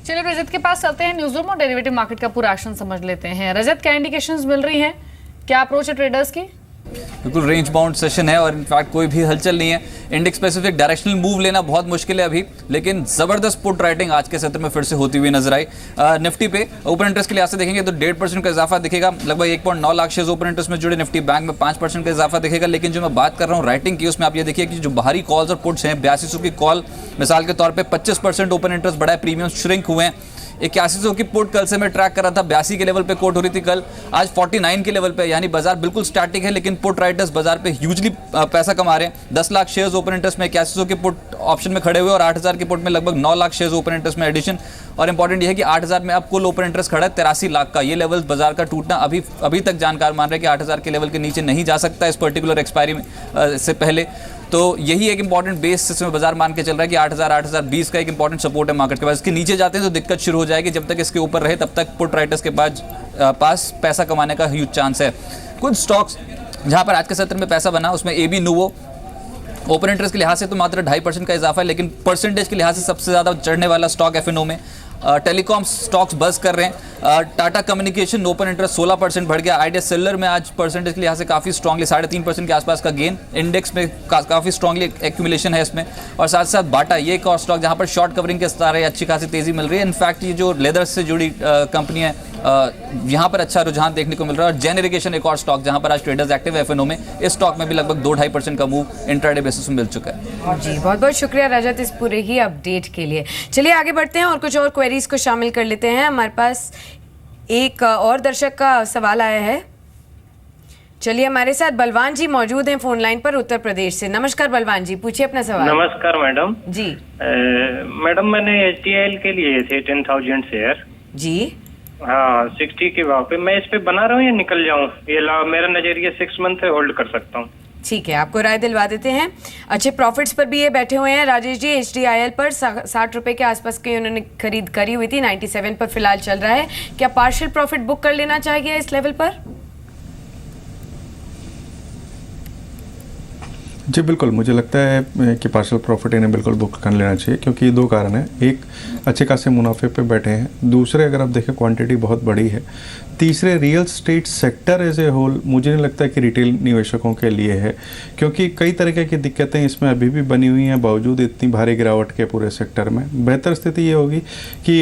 चलिए रजत के पास चलते हैं। न्यूज़रूम और डेरिवेटिव मार्केट का पूरा एक्शन समझ लेते हैं। रजत, क्या इंडिकेशंस मिल रही हैं, क्या अप्रोच है ट्रेडर्स की? बिल्कुल रेंज बाउंड सेशन है और इनफैक्ट कोई भी हलचल नहीं है। इंडेक्स स्पेसिफिक डायरेक्शनल मूव लेना बहुत मुश्किल है अभी, लेकिन जबरदस्त पुट राइटिंग आज के सत्र में फिर से होती हुई नजर आई। निफ्टी पे ओपन इंटरेस्ट के लिहाज से देखेंगे तो 1.5% का इजाफा दिखेगा। लगभग 1.9 लाख शेयर्स ओपन इंटरेस्ट में जुड़े। निफ्टी बैंक में 5% का इजाफा दिखेगा। लेकिन जो मैं बात कर रहा हूँ राइटिंग की, उसमें आप ये देखिए कि जो बाहरी कॉल्स और पुट्स हैं, 8200 की कॉल मिसाल के तौर पर 25% ओपन इंटरेस्ट बढ़ा है, प्रीमियम श्रिंक हुए हैं। 8100 की पुट कल से मैं ट्रैक कर रहा था, 82 के लेवल पे कोट हो रही थी कल, आज 49 के लेवल पे, यानी बाजार बिल्कुल स्टैटिक है। लेकिन पुट राइटर्स बाजार पे ह्यूजली पैसा कमा रहे हैं। 10 लाख शेयर्स ओपन इंटरेस्ट में 8100 के पुट ऑप्शन में खड़े हुए और 8000 के पुट में लगभग 9 लाख शेयर्स ओपन इंटरेस्ट में एडिशन। और इंपॉर्टेंट ये है कि 8000 में अब कुल ओपन इंटरेस्ट खड़ा है 83 लाख का। ये लेवल बाजार का टूटना अभी तक जानकार मान रहे हैं कि 8000 के लेवल के नीचे नहीं जा सकता इस पर्टिकुलर एक्सपायरी से पहले। तो यही एक इंपॉर्टेंट बेस इसमें बाजार मान के चल रहा है कि 8020 का एक इंपॉर्टेंट सपोर्ट है मार्केट के पास। इसके नीचे जाते हैं तो दिक्कत शुरू हो जाएगी। जब तक इसके ऊपर रहे तब तक पुट राइटर्स के पास पैसा कमाने का ह्यूज चांस है। कुछ स्टॉक्स जहां पर आज के सत्र में पैसा बना, उसमें एबी नूवो ओपन इंटरेस्ट के लिहाज से तो मात्र 2.5% का इजाफा है, लेकिन परसेंटेज के लिहाज से सबसे ज़्यादा चढ़ने वाला स्टॉक एफएनओ में। टेलीकॉम स्टॉक्स बस कर रहे हैं। टाटा कम्युनिकेशन ओपन इंटरेस्ट 16% बढ़ गया। आइडिया सेलुलर में आज परसेंटेज के लिहाज से काफ़ी स्ट्रांगली 3.5% के आसपास का गेन। इंडेक्स में काफ़ी स्ट्रांगली एक्यूमुलेशन है इसमें। और साथ साथ बाटा, ये एक और स्टॉक जहां पर शॉर्ट कवरिंग के सारे अच्छी खासी तेजी मिल रही है। इनफैक्ट ये जो लेदर से जुड़ी कंपनी है, यहाँ पर अच्छा रुझान देखने को मिल रहा है। और जेन इरिगेशन एक और स्टॉक जहां पर आज ट्रेडर्स एक्टिव है एफएनओ में, इस स्टॉक में भी लगभग 2-2.5% का मूव इंट्राडे बेसिस में मिल चुका है। जी बहुत बहुत शुक्रिया रजत इस पूरे ही अपडेट के लिए। चलिए आगे बढ़ते हैं और कुछ और क्वेरीज को शामिल कर लेते हैं। हमारे पास एक और दर्शक का सवाल आया है। चलिए हमारे साथ बलवान जी मौजूद हैं फोन लाइन पर उत्तर प्रदेश से। नमस्कार बलवान जी, पूछिए अपना सवाल। नमस्कार मैडम जी। मैडम मैंने HTIL के लिए थे 10,000 शेयर जी। हाँ 60 के भाव पे। मैं इस पे बना रहा हूँ या निकल जाऊँ? ये मेरा नजरिया 6 मंथ होल्ड कर सकता हूँ। ठीक है, आपको राय दिलवा देते हैं। अच्छे प्रॉफिट्स पर भी ये बैठे हुए हैं राजेश जी। HTIL पर 60 रुपए के आसपास की उन्होंने खरीद करी हुई थी, 97 पर फिलहाल चल रहा है। क्या पार्शियल प्रॉफिट बुक कर लेना चाहिए इस लेवल पर? जी बिल्कुल, मुझे लगता है कि पार्शियल प्रॉफिट इन्हें बिल्कुल बुक कर लेना चाहिए, क्योंकि 2 कारण हैं। एक, अच्छे खासे मुनाफे पे बैठे हैं। दूसरे, अगर आप देखें क्वांटिटी बहुत बड़ी है। तीसरे, real estate sector as a whole मुझे नहीं लगता कि रिटेल निवेशकों के लिए है, क्योंकि कई तरह की दिक्कतें इसमें अभी भी बनी हुई हैं बावजूद इतनी भारी गिरावट के पूरे सेक्टर में। बेहतर स्थिति ये होगी कि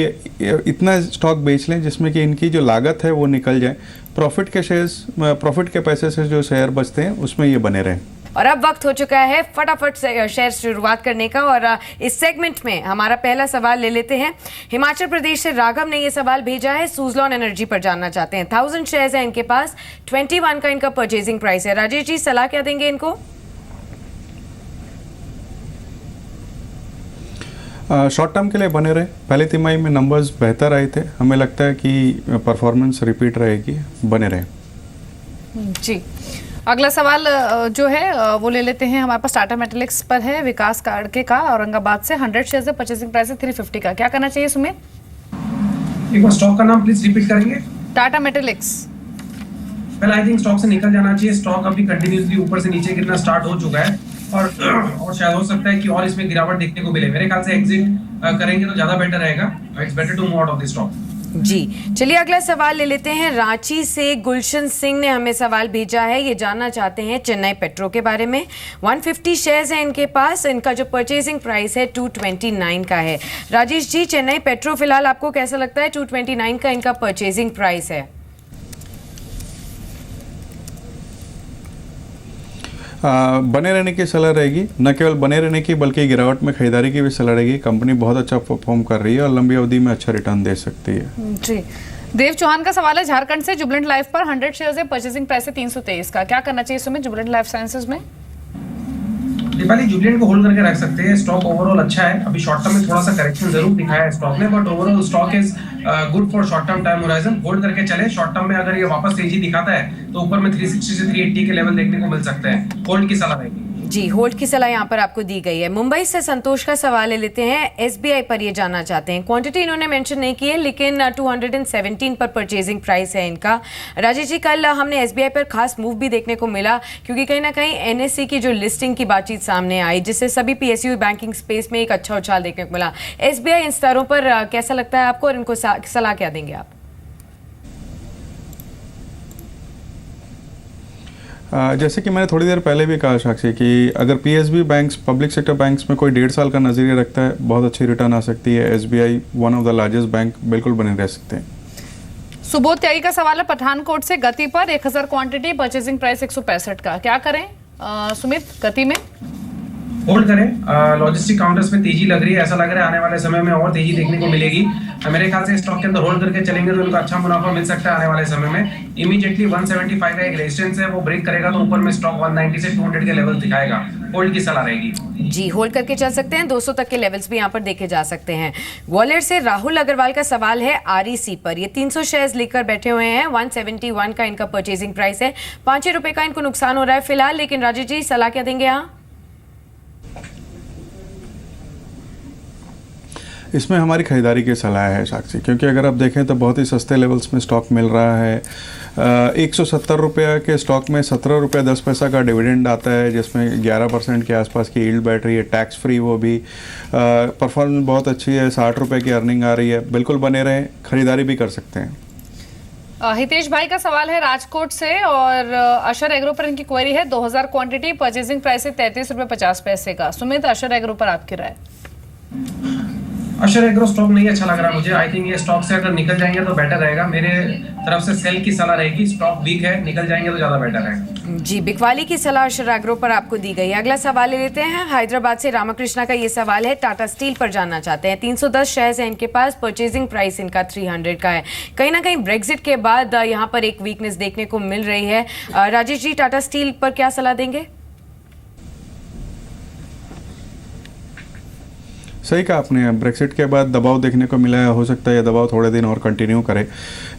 इतना स्टॉक बेच लें जिसमें कि इनकी जो लागत है वो निकल जाए। प्रॉफिट के पैसे से जो शेयर बचते हैं उसमें ये बने रहें। और अब वक्त हो चुका है फटाफट से शेयर शुरुआत करने का। और इस सेगमेंट में हमारा पहला सवाल ले लेते हैं। हिमाचल प्रदेश से राघव ने ये सवाल भेजा है, सुज़लॉन एनर्जी पर जानना चाहते हैं। 1000 शेयर्स है इनके पास, 21 का इनका परचेजिंग प्राइस है। राजेश जी सलाह क्या देंगे इनको? शॉर्ट टर्म के लिए बने रहे। पहले तिमाही में नंबर्स बेहतर आए थे, हमें लगता है कि परफॉर्मेंस रिपीट रहेगी, बने रहे। जी, अगला सवाल जो है वो ले लेते हैं। हमारे पास टाटा मेटलिक्स पर है, विकास काड़के का, औरंगाबाद से। 100 शेयर्स है, परचेसिंग प्राइस है 350 का। क्या करना चाहिए सुमित? एक बार स्टॉक का नाम प्लीज रिपीट करेंगे? Tata Metaliks. Well I think stock से निकल जाना चाहिए। स्टॉक अभी कंटिन्यूसली ऊपर से नीचे गिरना स्टार्ट हो चुका है और शायद हो सकता है कि और इसमें गिरावट देखने को मिले। मेरे ख्याल से एग्जिट करेंगे तो ज्यादा बेटर रहेगा। It's better to move out of the stock. जी चलिए अगला सवाल ले लेते हैं। रांची से गुलशन सिंह ने हमें सवाल भेजा है। ये जानना चाहते हैं चेन्नई पेट्रो के बारे में। 150 शेयर्स हैं इनके पास, इनका जो परचेजिंग प्राइस है 229 का है। राजेश जी, चेन्नई पेट्रो फिलहाल आपको कैसा लगता है? 229 का इनका परचेजिंग प्राइस है। बने रहने की सलाह रहेगी। न केवल बने रहने की बल्कि गिरावट में खरीदारी की भी सलाह रहेगी। कंपनी बहुत अच्छा परफॉर्म कर रही है और लंबी अवधि में अच्छा रिटर्न दे सकती है। जी, देव चौहान का सवाल है झारखंड से। जुबलेंट लाइफ पर 100 शेयर्स है, परचेसिंग प्राइस है 323 का। क्या करना चाहिए इसमें जुबलेंट लाइफ साइंसेज में? दीपाली, जुबलेंट को होल्ड करके रख सकते हैं। स्टॉक ओवरऑल अच्छा है। अभी शॉर्ट टर्म में थोड़ा सा करेक्शन जरूर दिखाया है स्टॉक ने, but overall stock is good for short term time horizon. Hold करके चले। शॉर्ट टर्म में अगर ये वापस तेजी दिखाता है तो ऊपर में 360 से 380 के लेवल देखने को मिल सकते हैं। होल्ड की सलाह रहेगी। जी, होल्ड की सलाह यहाँ पर आपको दी गई है। मुंबई से संतोष का सवाल ले लेते हैं। एसबीआई पर ये जानना चाहते हैं, क्वांटिटी इन्होंने मेंशन नहीं की है लेकिन 217 पर परचेजिंग प्राइस है इनका। राजेश जी, कल हमने एसबीआई पर खास मूव भी देखने को मिला क्योंकि कहीं ना कहीं एनएससी की जो लिस्टिंग की बातचीत सामने आई जिससे सभी पीएसयू बैंकिंग स्पेस में एक अच्छा उछाल देखने को मिला। एसबीआई इन स्तरों पर कैसा लगता है आपको और इनको सलाह क्या देंगे आप? जैसे कि मैंने थोड़ी देर पहले भी कहा साक्षी कि अगर PSB banks public sector banks में कोई 1.5 साल का नजरिया रखता है बहुत अच्छी रिटर्न आ सकती है। SBI one of the largest bank बिल्कुल बने रह सकते हैं। सुबोध त्यागी का सवाल है पठानकोट से, गति पर 1000 क्वांटिटी, परचेजिंग प्राइस 165 का, क्या करें? सुमित, गति में होल्ड करें। लॉजिस्टिक काउंटर्स में तेजी लग रही है, ऐसा लग रहा है आने वाले समय में और तेजी देखने को मिलेगी। मेरे ख्याल से स्टॉक के अंदर होल्ड करके चलेंगे तो उनको अच्छा मुनाफा मिल सकता है आने वाले समय में। इमीडिएटली 175 का एक रेजिस्टेंस है, वो ब्रेक करेगा तो ऊपर में स्टॉक 190 से 200 के लेवल दिखाएगा। होल्ड की सलाह रहेगी। जी, होल्ड करके चल सकते हैं। 200 तक के लेवल्स भी यहाँ पर देखे जा सकते हैं। ग्वालियर से राहुल अग्रवाल का सवाल है आरईसी पर। ये 300 शेयर्स लेकर बैठे हुए हैं। 171 का इनका परचेजिंग प्राइस है। 5 रुपए का इनको नुकसान हो रहा है फिलहाल, लेकिन राजेश जी सलाह क्या देंगे यहाँ? इसमें हमारी खरीदारी की सलाह है साक्षी, क्योंकि अगर आप देखें तो बहुत ही सस्ते लेवल्स में स्टॉक मिल रहा है। 170 रुपये के स्टॉक में 17 रुपये 10 पैसा का डिविडेंड आता है जिसमें 11% के आसपास की यील्ड बैठ रही है, टैक्स फ्री वो भी। परफॉर्मेंस बहुत अच्छी है, 60 रुपये की अर्निंग आ रही है। बिल्कुल बने रहें, खरीदारी भी कर सकते हैं। हितेश भाई का सवाल है राजकोट से और अशर एग्रो पर इनकी क्वेरी है। 2000 क्वांटिटी, परचेजिंग प्राइस है 33 रुपये 50 पैसे का। सुमित, अशर एग्रो पर आपकी राय? अशर एग्रो स्टॉक नहीं अच्छा लग रहा मुझे। आई थिंक ये स्टॉक से अगर निकल जाएंगे तो बेटर रहेगा। मेरे तरफ से सेल की सलाह रहेगी। स्टॉक वीक है, निकल जाएंगे तो ज्यादा बेटर है। जी, बिकवाली की सलाह अशर एग्रो पर आपको दी गई है। अगला सवाल ले लेते हैं। हैदराबाद से रामकृष्णा का ये सवाल है, टाटा स्टील पर जानना चाहते हैं। 310 शेयर्स हैं इनके पास, परचेजिंग प्राइस इनका 300 का है। कहीं ना कहीं ब्रेक्जिट के बाद यहाँ पर एक वीकनेस देखने को मिल रही है। राजेश जी, टाटा स्टील पर क्या सलाह देंगे? सही कहा आपने, ब्रेक्सिट के बाद दबाव देखने को मिला है। हो सकता है ये दबाव थोड़े दिन और कंटिन्यू करे,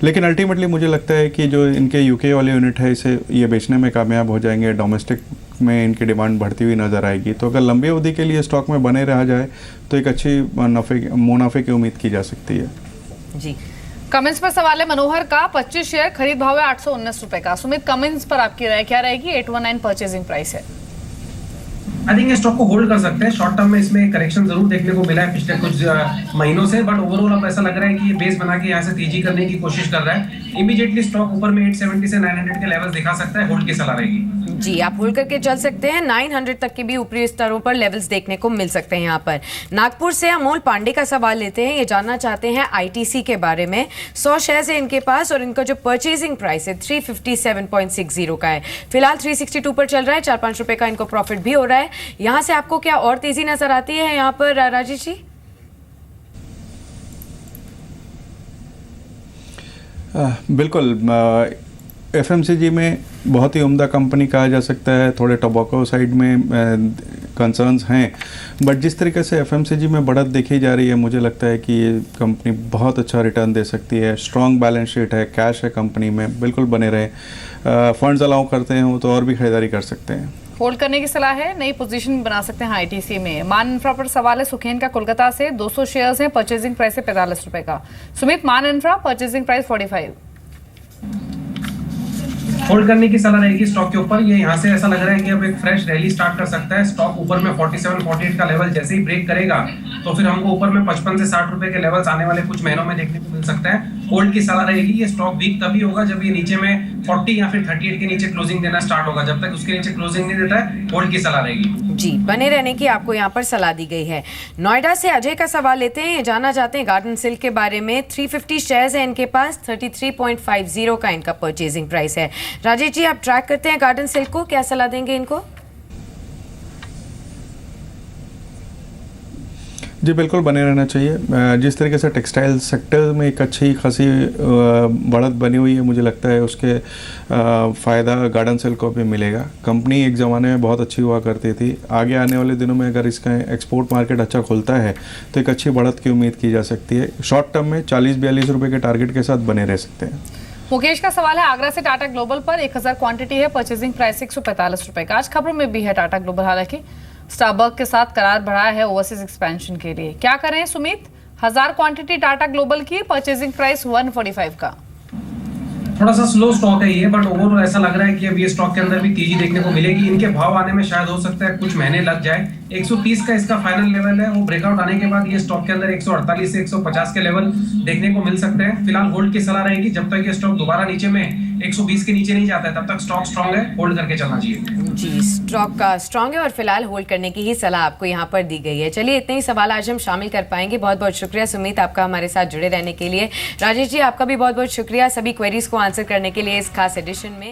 लेकिन अल्टीमेटली मुझे लगता है कि जो इनके यूके वाली यूनिट है इसे ये बेचने में कामयाब हो जाएंगे। डोमेस्टिक में इनकी डिमांड बढ़ती हुई नज़र आएगी। तो अगर लंबी अवधि के लिए स्टॉक में बने रहा जाए तो एक अच्छी मुनाफे की उम्मीद की जा सकती है। जी, कमेंट्स पर सवाल है मनोहर का, 25 शेयर, खरीद भाव है 819 रुपए का। सुमित, कमेंट्स पर आपकी राय क्या रहेगी? 819 परचेजिंग प्राइस है। आई थिंक स्टॉक को होल्ड कर सकते हैं। शॉर्ट टर्म में इसमें करेक्शन जरूर देखने को मिला है पिछले कुछ महीनों से, बट ओवरऑल अब ऐसा लग रहा है कि ये बेस बना के यहाँ से तेजी करने की कोशिश कर रहा है। इमीडिएटली स्टॉक ऊपर में 870 से 900 के लेवल्स दिखा सकता है। होल्ड की सलाह रहेगी। जी, आप होल्ड करके चल सकते हैं। 900 तक के भी ऊपरी स्तरों पर लेवल्स देखने को मिल सकते हैं यहाँ पर। नागपुर से अमोल पांडे का सवाल लेते हैं। ये जानना चाहते हैं आईटीसी के बारे में। 100 शेयर्स है इनके पास और इनका जो परचेजिंग प्राइस है 357.60 का है। फिलहाल 362 पर चल रहा है। 4-5 रुपए का इनको प्रॉफिट भी हो रहा है। यहाँ से आपको क्या और तेजी नजर आती है यहाँ पर राजेश जी? बिल्कुल, एफएमसीजी में बहुत ही उम्दा कंपनी कहा जा सकता है। थोड़े टोबैको साइड में कंसर्न्स हैं, बट जिस तरीके से एफएमसीजी में बढ़त देखी जा रही है मुझे लगता है कि ये कंपनी बहुत अच्छा रिटर्न दे सकती है। स्ट्रॉन्ग बैलेंस शीट है, कैश है कंपनी में, बिल्कुल बने रहे। फंड्स अलाउ करते हैं तो और भी खरीदारी कर सकते हैं। होल्ड करने की सलाह है, नई पोजीशन बना सकते हैं आईटीसी में। मान इंफ्रा पर सवाल है सुखेन का कोलकाता से। 200 शेयर्स हैं, परचेजिंग प्राइस है 45 रुपए का। सुमित, मान इंफ्रा परचेजिंग प्राइस 45। होल्ड करने की सलाह रहेगी स्टॉक के ऊपर। ये यहाँ से ऐसा लग रहा है कि अब एक फ्रेश रैली स्टार्ट कर सकता है। स्टॉक ऊपर में 47-48 का लेवल जैसे ही ब्रेक करेगा तो फिर हमको ऊपर में 55 से 60 रुपए के लेवल्स आने वाले कुछ महीनों में देखने को मिल सकता है। होल्ड की सलाह रहेगी। ये स्टॉक वीक तभी होगा जब ये नीचे में 40 या फिर 38 के नीचे क्लोजिंग देना स्टार्ट होगा। जब तक उसके नीचे क्लोजिंग नहीं देता है, होल्ड की सलाह रहेगी। जी, बने रहने की आपको यहाँ पर सलाह दी गई है। नोएडा से अजय का सवाल लेते हैं। ये जानना चाहते हैं गार्डन सिल्क के बारे में। 350 शेयर्स है इनके पास, 33.50 का इनका परचेजिंग प्राइस है। राजेश जी, आप ट्रैक करते हैं गार्डन सिल्क को, क्या सलाह देंगे इनको? जी, बिल्कुल बने रहना चाहिए। जिस तरीके से टेक्सटाइल सेक्टर में एक अच्छी खासी बढ़त बनी हुई है, मुझे लगता है उसके फ़ायदा गार्डन सिल्क को भी मिलेगा। कंपनी एक ज़माने में बहुत अच्छी हुआ करती थी। आगे आने वाले दिनों में अगर इसका एक्सपोर्ट मार्केट अच्छा खुलता है तो एक अच्छी बढ़त की उम्मीद की जा सकती है। शॉर्ट टर्म में 40-42 रुपये के टारगेट के साथ बने रह सकते हैं। मुकेश का सवाल है, आगरा से टाटा ग्लोबल पर 1000 क्वांटिटी है, परचेजिंग प्राइस 145 रुपए का। आज खबरों में भी है टाटा ग्लोबल हालांकि स्टारबक के साथ करार बढ़ाया है ओवरसीज एक्सपेंशन के लिए। क्या करें सुमित? 1000 क्वांटिटी टाटा ग्लोबल की, परचेजिंग प्राइस 145 का। थोड़ा सा स्लो स्टॉक है ये, बट ओवरऑल ऐसा लग रहा है कि अब ये स्टॉक के अंदर भी तेजी देखने को मिलेगी। इनके भाव आने में शायद हो सकता है कुछ महीने लग जाए। 130 का इसका फाइनल लेवल है, वो ब्रेकआउट आने के बाद ये स्टॉक के अंदर 148 से 150 के लेवल देखने को मिल सकते हैं। फिलहाल होल्ड की सलाह रहेगी, जब तक ये स्टॉक दोबारा नीचे में 120 के नीचे नहीं जाता है तब तक स्टॉक स्ट्रांग है, होल्ड करके चलना चाहिए। जी, स्टॉक का स्ट्रांग है और फिलहाल होल्ड करने की ही सलाह आपको यहाँ पर दी गई है। चलिए, इतने ही सवाल आज हम शामिल कर पाएंगे। बहुत बहुत शुक्रिया सुमित आपका हमारे साथ जुड़े रहने के लिए। राजेश जी, आपका भी बहुत बहुत शुक्रिया सभी क्वेरीज को आंसर करने के लिए इस खास एडिशन में।